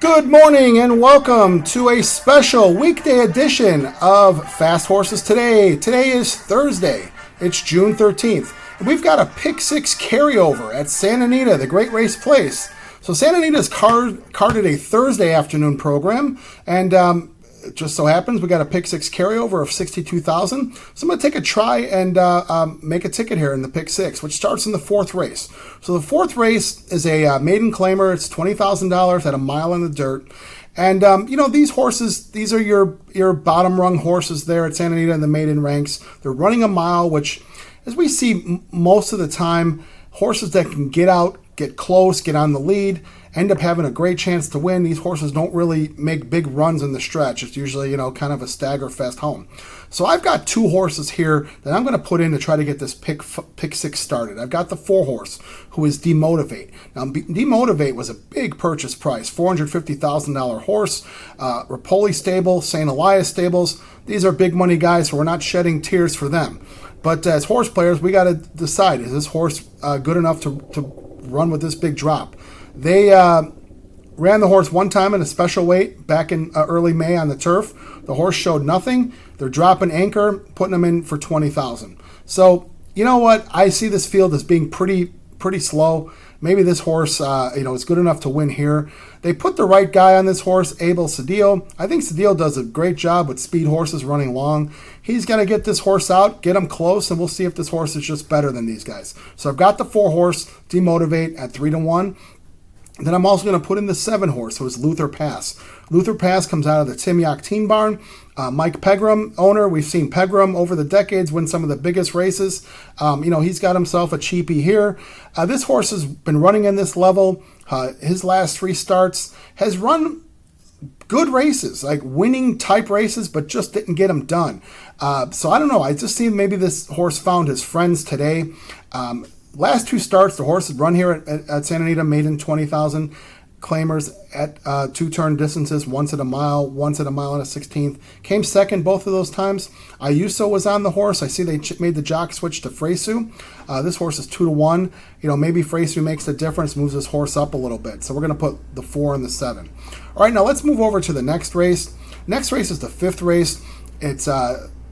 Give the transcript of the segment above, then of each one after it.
Good morning and welcome to a special weekday edition of Fast Horses Today. Today is Thursday. It's June 13th. And we've got a Pick 6 carryover at Santa Anita, the Great Race Place. So Santa Anita's carded a Thursday afternoon program, and it just so happens we got a Pick 6 carryover of $62,000. So I'm going to take a try and make a ticket here in the Pick 6, which starts in the fourth race. So the fourth race is a maiden claimer. It's $20,000 at a mile in the dirt. And, these horses, these are your bottom rung horses there at Santa Anita in the maiden ranks. They're running a mile, which, as we see most of the time, horses that can get out, get close, get on the lead, end up having a great chance to win. These horses don't really make big runs in the stretch. It's usually, kind of a stagger fest home. So I've got two horses here that I'm going to put in to try to get this pick 6 started. I've got the 4 horse, who is Demotivate. Now, Demotivate was a big purchase price, $450,000 horse. Rapoli stable, St. Elias stables. These are big money guys, so we're not shedding tears for them. But as horse players, we got to decide, is this horse good enough to run with this big drop? They ran the horse one time in a special weight back in early May on the turf. The horse showed nothing. They're dropping anchor, putting him in for $20,000. So, you know what? I see this field as being pretty slow. Maybe this horse, is good enough to win here. They put the right guy on this horse, Abel Cedillo. I think Cedillo does a great job with speed horses running long. He's going to get this horse out, get him close, and we'll see if this horse is just better than these guys. So I've got the 4 horse, Demotivate, at 3-1. Then I'm also going to put in the 7 horse, who is Luther Pass. Luther Pass comes out of the Timyock Teen Barn. Mike Pegram, owner. We've seen Pegram over the decades win some of the biggest races. He's got himself a cheapie here. This horse has been running in this level. His last 3 starts has run good races, like winning type races, but just didn't get them done. So I don't know. I just see maybe this horse found his friends today. Last 2 starts, the horse had run here at Santa Anita, maiden 20,000 claimers at 2-turn distances, once at a mile and a 16th. Came second both of those times. Ayuso was on the horse. I see they made the jock switch to Fresu. This horse is 2-1. Maybe Fresu makes the difference, moves this horse up a little bit. So we're going to put the 4 and the 7. All right, now let's move over to the next race. Next race is the 5th race. It's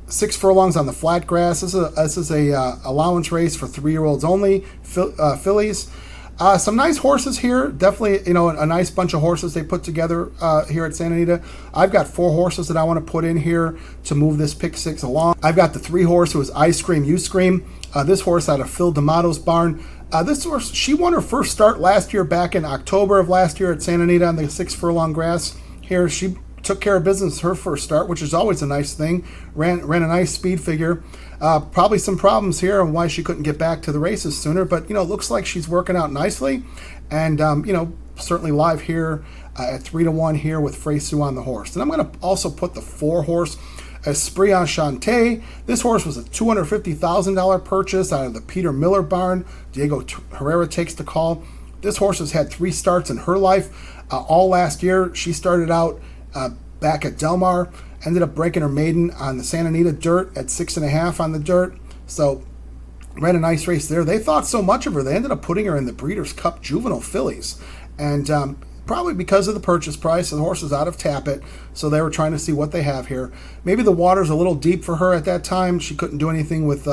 6 furlongs on the flat grass. This is a allowance race for 3-year-olds only, fillies. Some nice horses here. Definitely, a nice bunch of horses they put together here at Santa Anita. I've got 4 horses that I want to put in here to move this Pick 6 along. I've got the 3 horse, who is I Scream, You Scream. This horse out of Phil D'Amato's barn. This horse, she won her first start last year, back in October of last year at Santa Anita on the 6 furlong grass. Here, she took care of business her first start, which is always a nice thing. Ran a nice speed figure. Probably some problems here on why she couldn't get back to the races sooner, but it looks like she's working out nicely, and certainly live here at 3-1 here with Fresu on the horse. And I'm going to also put the 4 horse, Esprit Enchanté. This horse was a $250,000 purchase out of the Peter Miller barn. Diego Herrera takes the call. This horse has had 3 starts in her life. All last year, she started out back at Del Mar, ended up breaking her maiden on the Santa Anita dirt at 6.5 on the dirt. So ran a nice race there. They thought so much of her, they ended up putting her in the Breeders' Cup Juvenile Fillies. And probably because of the purchase price, the horse is out of Tappet, so they were trying to see what they have here. Maybe the water's a little deep for her at that time. She couldn't do anything with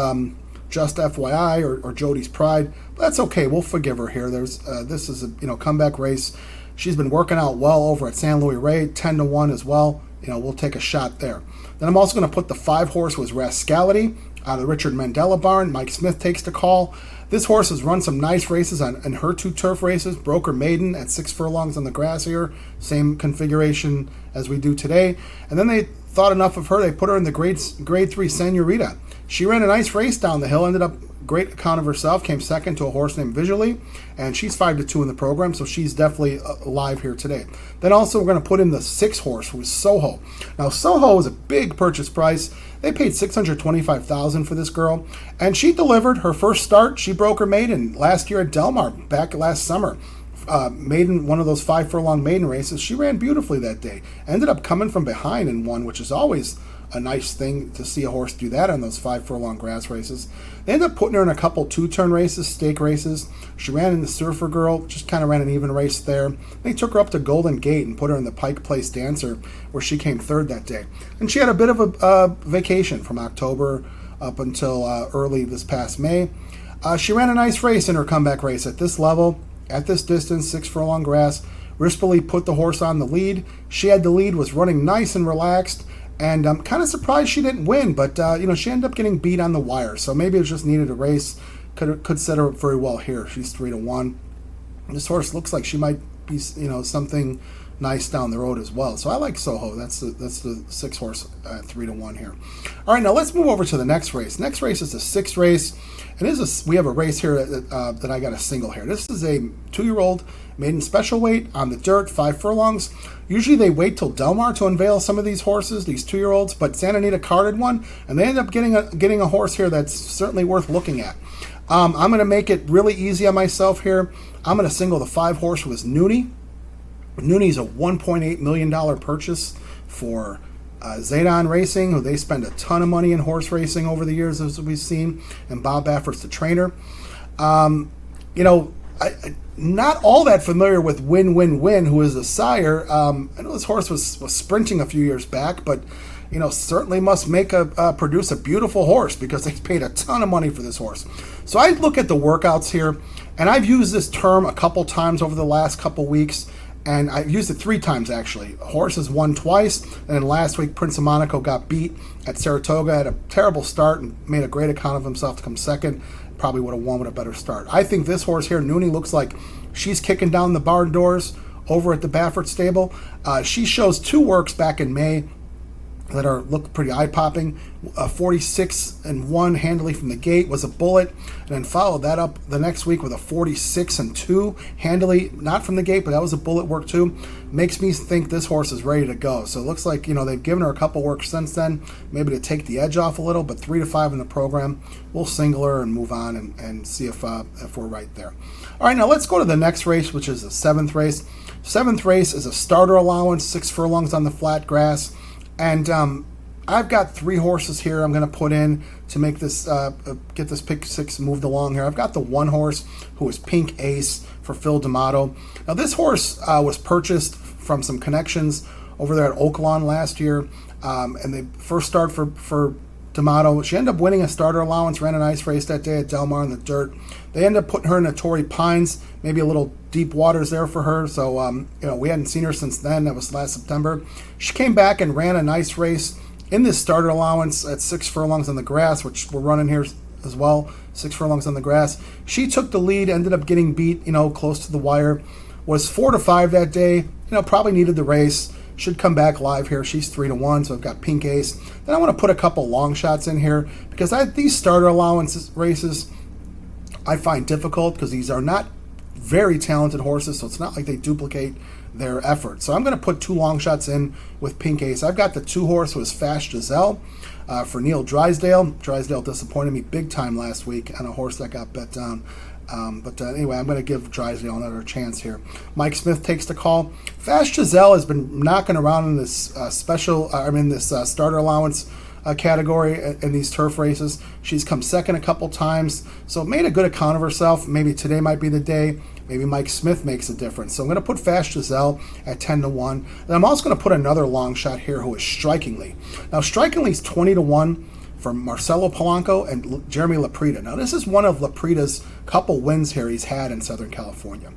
Just FYI or Jody's Pride, but that's okay. We'll forgive her here. This is a comeback race. She's been working out well over at San Luis Rey, 10-1 as well. We'll take a shot there. Then I'm also going to put the 5 horse, was Rascality, out of the Richard Mandela barn. Mike Smith takes the call. This horse has run some nice races in her 2 turf races. Broke her maiden at 6 furlongs on the grass here. Same configuration as we do today. And then they thought enough of her, they put her in the grade 3 Senorita. She ran a nice race down the hill, ended up great account of herself, came second to a horse named Visually, and she's 5-2 in the program, so she's definitely live here today. Then also we're going to put in the 6 horse, who is Soho. Now Soho is a big purchase price. They paid $625,000 for this girl, and she delivered her first start. She broke her maiden last year at Del Mar, back last summer. Maiden, one of those 5 furlong maiden races. She ran beautifully that day. Ended up coming from behind in one, which is always a nice thing to see a horse do that on those 5 furlong grass races. They ended up putting her in a couple 2-turn races, stake races. She ran in the Surfer Girl, just kind of ran an even race there. They took her up to Golden Gate and put her in the Pike Place Dancer, where she came third that day. And she had a bit of a vacation from October up until early this past May. She ran a nice race in her comeback race at this level, at this distance, 6 furlong grass. Rispoli put the horse on the lead. She had the lead, was running nice and relaxed, and I'm kind of surprised she didn't win, but she ended up getting beat on the wire, so maybe it just needed a race. Could set her up very well here. She's 3-1. This horse looks like she might be, something nice down the road as well. So I like Soho. That's the 6 horse at 3-1 here. All right, now let's move over to the next race. Next race is the 6th race, and we have a race here that I got a single here. This is a 2-year-old maiden special weight on the dirt, 5 furlongs. Usually they wait till Del Mar to unveil some of these horses, these 2-year-olds, but Santa Anita carded one, and they end up getting a horse here that's certainly worth looking at. I'm going to make it really easy on myself here. I'm going to single the 5 horse with Noonie. Noonie's a $1.8 million purchase for Zedon Racing, who they spend a ton of money in horse racing over the years, as we've seen, and Bob Baffert's the trainer. I'm not all that familiar with Win, who is the sire. I know this horse was sprinting a few years back, but certainly must produce a beautiful horse, because they paid a ton of money for this horse. So I look at the workouts here, and I've used this term a couple times over the last couple weeks, and I've used it 3 times actually. Horse has won twice, and then last week Prince of Monaco got beat at Saratoga, had a terrible start and made a great account of himself to come second. Probably would have won with a better start. I think this horse here, Noonie, looks like she's kicking down the barn doors over at the Baffert stable. She shows 2 works back in May that look pretty eye-popping. 46-1 handily from the gate was a bullet, and then followed that up the next week with a 46-2 handily, not from the gate, but that was a bullet work too. Makes me think this horse is ready to go. So it looks like they've given her a couple works since then, maybe to take the edge off a little, but 3-5 in the program. We'll single her and move on and see if we're right there. All right, now let's go to the next race, which is the 7th race. 7th race is a starter allowance, 6 furlongs on the flat grass. And I've got 3 horses here I'm going to put in to make this get this pick 6 moved along here. I've got the 1 horse who is Pink Ace for Phil D'Amato. Now this horse was purchased from some connections over there at Oaklawn last year, and the first start for D'Amato. She ended up winning a starter allowance, ran a nice race that day at Del Mar in the dirt. They ended up putting her in the Torrey Pines, maybe a little deep waters there for her. So, we hadn't seen her since then. That was last September. She came back and ran a nice race in this starter allowance at 6 furlongs on the grass, which we're running here as well, 6 furlongs on the grass. She took the lead, ended up getting beat, close to the wire. Was 4-5 that day. Probably needed the race. Should come back live here. She's 3-1, so I've got Pink Ace. Then I want to put a couple long shots in here, because these starter allowance races I find difficult, because these are not very talented horses, so it's not like they duplicate their effort. So I'm going to put 2 long shots in with Pink Ace. I've got the 2 horse who is Fast Giselle for Neil Drysdale. Drysdale disappointed me big time last week on a horse that got bet down. Anyway, I'm going to give Drysdale another chance here. Mike Smith takes the call. Fast Giselle has been knocking around in this starter allowance category in these turf races. She's come second a couple times, so made a good account of herself. Maybe today might be the day. Maybe Mike Smith makes a difference. So I'm going to put Fast Giselle at 10-1. And I'm also going to put another long shot here who is Strikingly. Now, Strikingly's 20-1 for Marcelo Polanco and Jeremy Laprida. Now, this is one of Laprida's couple wins here he's had in Southern California.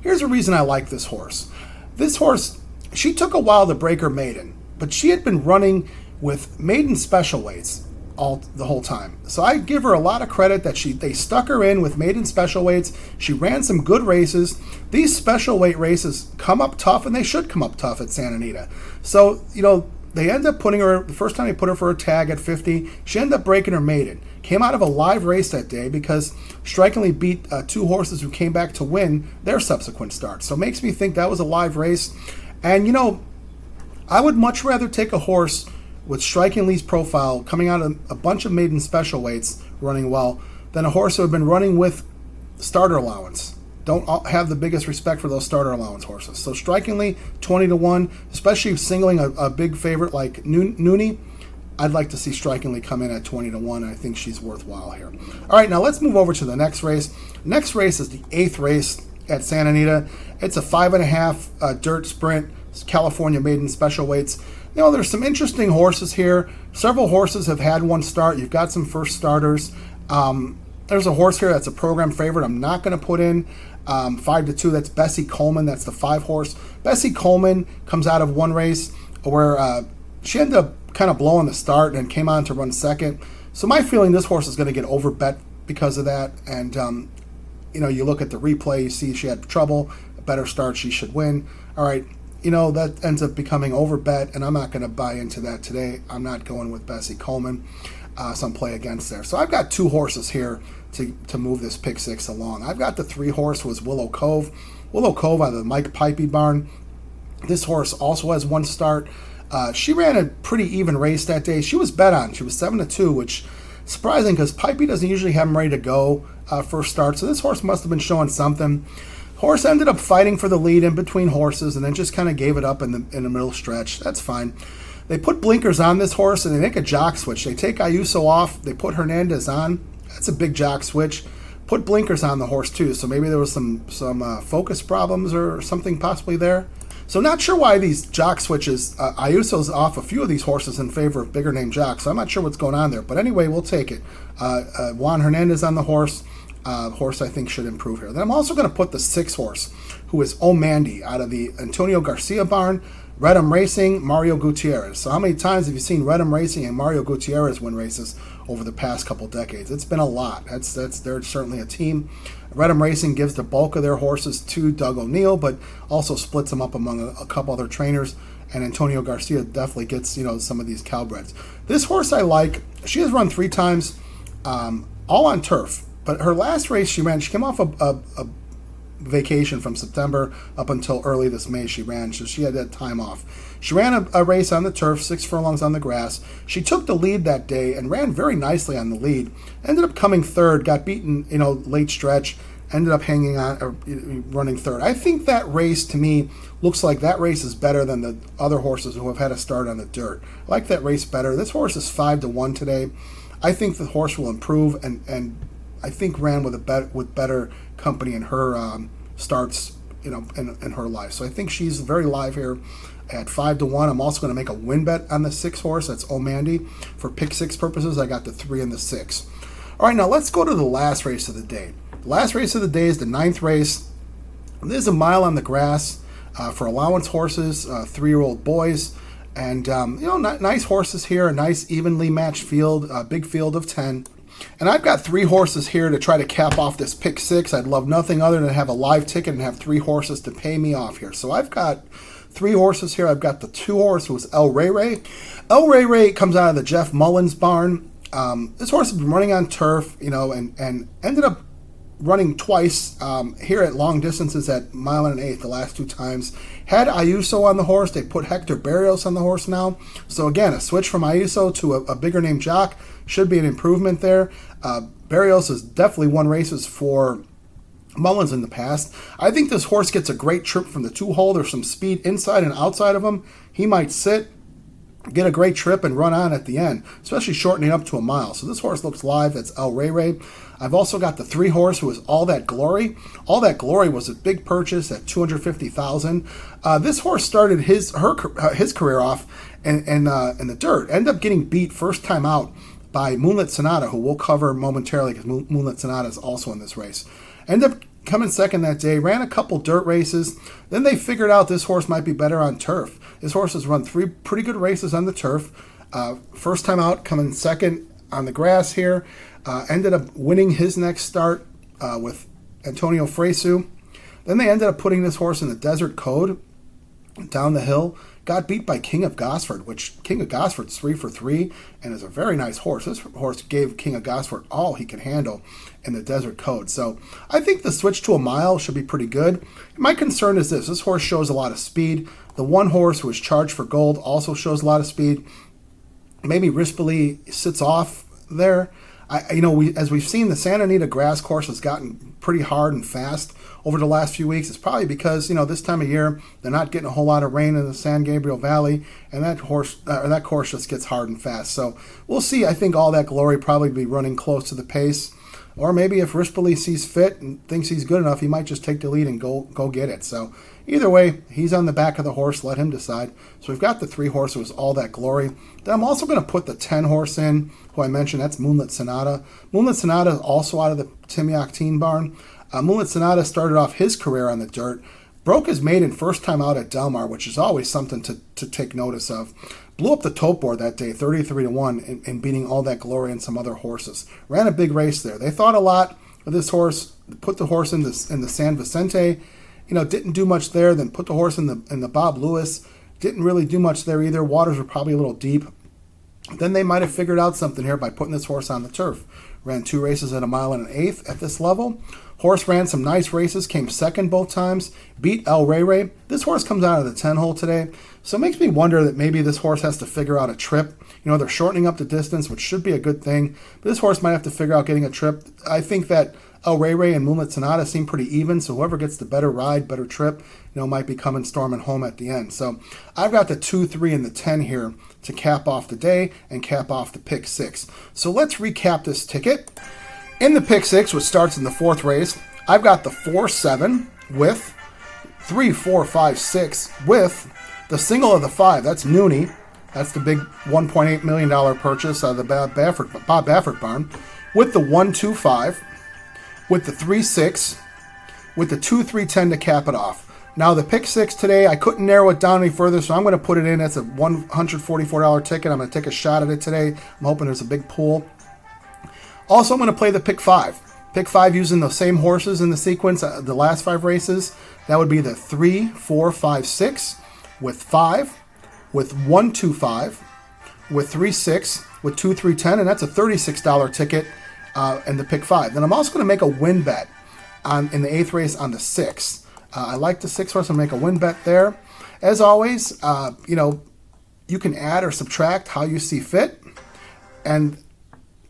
Here's the reason I like this horse. This horse, she took a while to break her maiden, but she had been running with maiden special weights the whole time. So I give her a lot of credit that they stuck her in with maiden special weights. She ran some good races. These special weight races come up tough, and they should come up tough at Santa Anita. So, they end up putting her, the first time they put her for a tag at 50, she ended up breaking her maiden. Came out of a live race that day because Strikingly beat 2 horses who came back to win their subsequent starts. So it makes me think that was a live race. And, I would much rather take a horse with Strikingly's profile coming out of a bunch of maiden special weights running well than a horse who had been running with starter allowance. Don't have the biggest respect for those starter allowance horses. So Strikingly, 20-1, especially singling a big favorite like Noonie. I'd like to see Strikingly come in at 20-1. I think she's worthwhile here. All right, now let's move over to the next race. Next race is the 8th race at Santa Anita. It's a 5.5 dirt sprint, California maiden special weights. There's some interesting horses here. Several horses have had one start. You've got some first starters. There's a horse here that's a program favorite. I'm not going to put in 5-2. That's Bessie Coleman. That's the 5 horse. Bessie Coleman comes out of one race where she ended up kind of blowing the start and came on to run second. So my feeling, this horse is going to get overbet because of that. And you look at the replay, you see she had trouble. A better start, she should win. All right, that ends up becoming overbet, and I'm not going to buy into that today. I'm not going with Bessie Coleman. Some play against there. So I've got 2 horses here to move this pick 6 along. I've got the 3 horse who is Willow Cove. Willow Cove out of the Mike Pipey barn. This horse also has one start. She ran a pretty even race that day. She was bet on. She was 7-2, which is surprising because Pipey doesn't usually have him ready to go first start. So this horse must have been showing something. Horse ended up fighting for the lead in between horses and then just kind of gave it up in the middle stretch. That's fine. They put blinkers on this horse and they make a jock switch. They take Ayuso off. They put Hernandez on. That's a big jock switch. Put blinkers on the horse too. So maybe there was some focus problems or something possibly there. So not sure why these jock switches. Ayuso's off a few of these horses in favor of bigger name jocks. So I'm not sure what's going on there. But anyway, we'll take it. Juan Hernandez on the horse. Horse I think should improve here. Then I'm also going to put the 6 horse, who is O'Mandy out of the Antonio Garcia barn. Redham Racing, Mario Gutierrez. So how many times have you seen Redham Racing and Mario Gutierrez win races over the past couple decades? It's been a lot. They're certainly a team. Redham Racing gives the bulk of their horses to Doug O'Neill, but also splits them up among a couple other trainers. And Antonio Garcia definitely gets some of these Cowbreds. This horse I like. She has run 3 times, all on turf. But her last race she ran, she came off a vacation from September up until early this May she ran, so she had that time off. She ran a race on the turf, 6 furlongs on the grass. She took the lead that day and ran very nicely on the lead. Ended up coming third, got beaten, late stretch, ended up hanging on, running third. I think that race, to me, looks like that race is better than the other horses who have had a start on the dirt. I like that race better. This horse is 5-1 today. I think the horse will improve, and I think ran with better company in her starts, in her life. So I think she's very live here at 5-1. I'm also going to make a win bet on the 6 horse. That's O'Mandy. For pick 6 purposes, I got the 3 and the 6. All right, now let's go to the last race of the day. The last race of the day is the 9th race. This is a mile on the grass for allowance horses, 3-year-old boys. And, nice horses here, a nice evenly matched field, a big field of 10. And I've got 3 horses here to try to cap off this pick 6. I'd love nothing other than to have a live ticket and have 3 horses to pay me off here. So I've got 3 horses here. I've got the 2 horse, who is El Rey Rey. El Rey Rey comes out of the Jeff Mullins barn. This horse has been running on turf, and ended up running twice here at long distances at 1 1/8 the last 2 times. Had Ayuso on the horse. They put Hector Barrios on the horse now. So again, a switch from Ayuso to a bigger name jock should be an improvement there. Barrios has definitely won races for Mullins in the past. I think this horse gets a great trip from the 2-hole. There's some speed inside and outside of him. He might sit, get a great trip, and run on at the end, especially shortening up to a mile. So this horse looks live. That's El Rey Rey. I've also got the 3 horse, who is All That Glory. All That Glory was a big purchase at $250,000. This horse started his career off in the dirt. Ended up getting beat first time out by Moonlit Sonata, who we'll cover momentarily because Moonlit Sonata is also in this race. Ended up coming second that day, ran a couple dirt races. Then they figured out this horse might be better on turf. This horse has run 3 pretty good races on the turf. First time out, coming second on the grass here. Ended up winning his next start with Antonio Fresu. Then they ended up putting this horse in the Desert Code down the hill. Got beat by King of Gosford, which King of Gosford's 3 for 3 and is a very nice horse. This horse gave King of Gosford all he could handle in the Desert Code. So I think the switch to a mile should be pretty good. My concern is this horse shows a lot of speed. The 1 horse, who is Charged for Gold, also shows a lot of speed. Maybe Rispoli sits off there. As we've seen, the Santa Anita grass course has gotten pretty hard and fast over the last few weeks. It's probably because, this time of year, they're not getting a whole lot of rain in the San Gabriel Valley, and that course just gets hard and fast. So we'll see. I think All That Glory probably be running close to the pace. Or maybe if Rispoli sees fit and thinks he's good enough, he might just take the lead and go get it. So either way, he's on the back of the horse. Let him decide. So we've got the 3 horses, All That Glory. Then I'm also going to put the 10 horse in, who I mentioned. That's Moonlit Sonata. Moonlit Sonata is also out of the Timioc Teen Barn. Moonlit Sonata started off his career on the dirt. Broke his maiden first time out at Del Mar, which is always something to take notice of. Blew up the tote board that day, 33-1, in beating All That Glory and some other horses. Ran a big race there. They thought a lot of this horse, put the horse in the San Vicente, didn't do much there. Then put the horse in the Bob Lewis, didn't really do much there either. Waters were probably a little deep. Then they might have figured out something here by putting this horse on the turf. Ran 2 races at 1 1/8 at this level. Horse ran some nice races, came second both times, beat El Rey Rey. This horse comes out of the 10 hole today, so it makes me wonder that maybe this horse has to figure out a trip. They're shortening up the distance, which should be a good thing, but this horse might have to figure out getting a trip. I think that El Rey Rey and Moonlit Sonata seem pretty even, so whoever gets the better ride, better trip, might be coming storming home at the end. So I've got the 2, 3, and the 10 here to cap off the day and cap off the pick 6. So let's recap this ticket. In the pick 6, which starts in the 4th race, I've got the 4, 7 with 3, 4, 5, 6 with the single of the 5. That's Noonie. That's the big $1.8 million purchase out of the Bob Baffert barn. With the 1, 2, 5, with the 3, 6, with the 2, 3, 10 to cap it off. Now the pick 6 today, I couldn't narrow it down any further, so I'm going to put it in. That's a $144 ticket. I'm going to take a shot at it today. I'm hoping there's a big pool. Also, I'm going to play the pick 5. Pick 5 using the same horses in the sequence, the last 5 races. That would be the 3, 4, 5, 6 with 5, with 1, 2, 5, with 3, 6, with 2, 3, 10, and that's a $36 ticket in the pick 5. Then I'm also going to make a win bet in the 8th race on the 6. I like the 6 horse and make a win bet there. As always, you can add or subtract how you see fit. And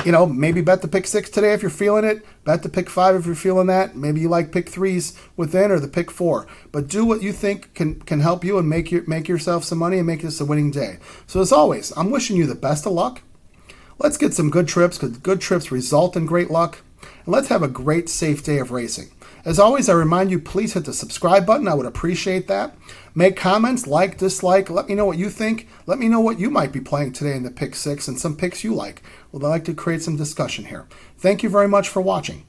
maybe bet the pick 6 today if you're feeling it. Bet the pick 5 if you're feeling that. Maybe you like pick 3s within or the pick 4. But do what you think can help you and make yourself some money and make this a winning day. So as always, I'm wishing you the best of luck. Let's get some good trips, because good trips result in great luck. And let's have a great, safe day of racing. As always, I remind you, please hit the subscribe button. I would appreciate that. Make comments, like, dislike. Let me know what you think. Let me know what you might be playing today in the pick 6 and some picks you like. We'd like to create some discussion here. Thank you very much for watching.